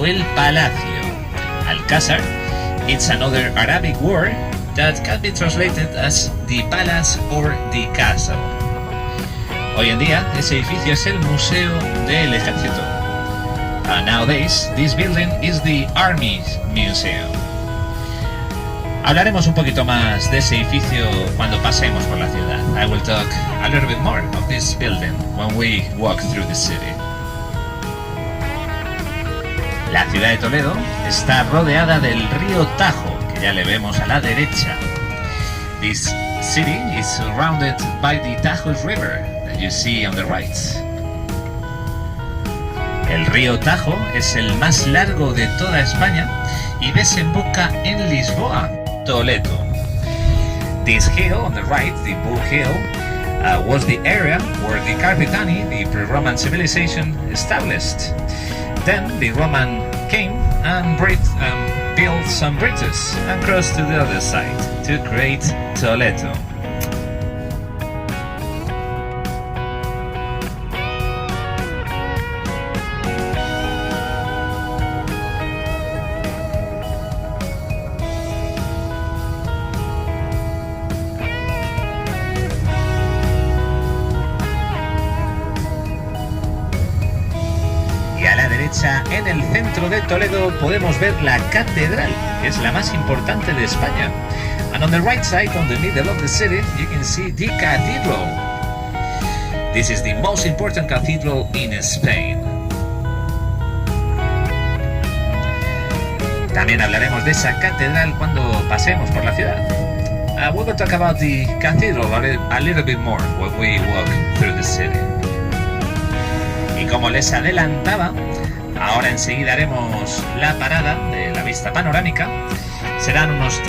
o el palacio. Alcázar, it's another Arabic word that can be translated as the palace or the castle. Hoy en día, ese edificio es el Museo del Ejército. Nowadays, this building is the Army Museum. Hablaremos un poquito más de ese edificio cuando pasemos por la ciudad. I will talk a little bit more of this building when we walk through the city. La ciudad de Toledo está rodeada del río Tajo, que ya le vemos a la derecha. This city is surrounded by the Tajo River that you see on the right. El río Tajo es el más largo de toda España y desemboca en Lisboa, Toledo. This hill on the right, the Bull Hill, was the area where the Carpetani, the pre-Roman civilization, established. Then the Roman came and built some bridges and crossed to the other side to create Toledo. A la derecha, en el centro de Toledo, podemos ver la catedral, que es la más importante de España. And on the right side, on the middle of the city, you can see the cathedral. This is the most important cathedral in Spain. También hablaremos de esa catedral cuando pasemos por la ciudad. We will talk about the cathedral a little bit more when we walk through the city. Y como les adelantaba, ahora enseguida haremos la parada de la vista panorámica. Serán unos...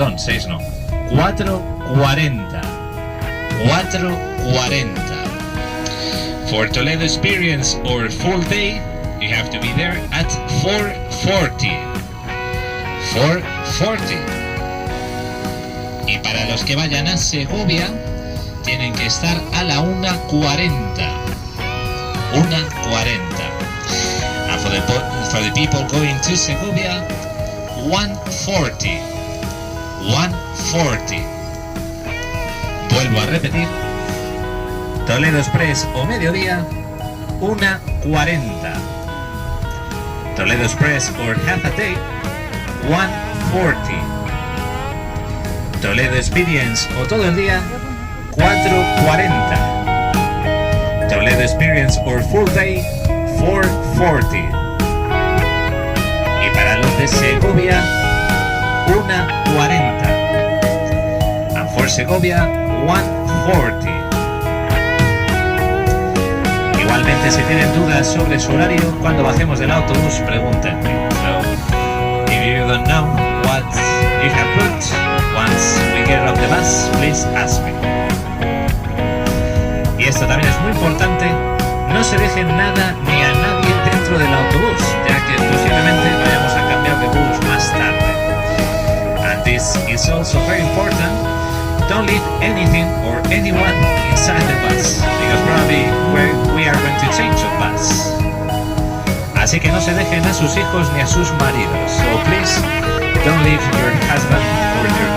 perdón, 6 no. 4:40. 4:40. For Toledo experience or full day, you have to be there at 4:40. 4:40. Y para los que vayan a Segovia, tienen que estar a la 1:40. 1:40. And for the people going to Segovia, 1:40. 1:40. Vuelvo a repetir. Toledo Express o mediodía, 1:40. Toledo Express or half a day, 1:40. Toledo Experience o todo el día, 4:40. Toledo Experience or full day, 4:40. Y para los de Segovia, 1:40. And for Segovia, 1:40. Igualmente, si tienen dudas sobre su horario, cuando bajemos del autobús, pregúntenme. So, if you don't know what you have booked, once we get off the bus, please ask me. Y esto también es muy importante, no se dejen nada ni a nadie dentro del autobús, ya que posiblemente vayamos a cambiar de bus más tarde. And this is also very important. Don't leave anything or anyone inside the bus, because probably we are going to change the bus. Así que no se dejen a sus hijos ni a sus maridos. So please, don't leave your husband or your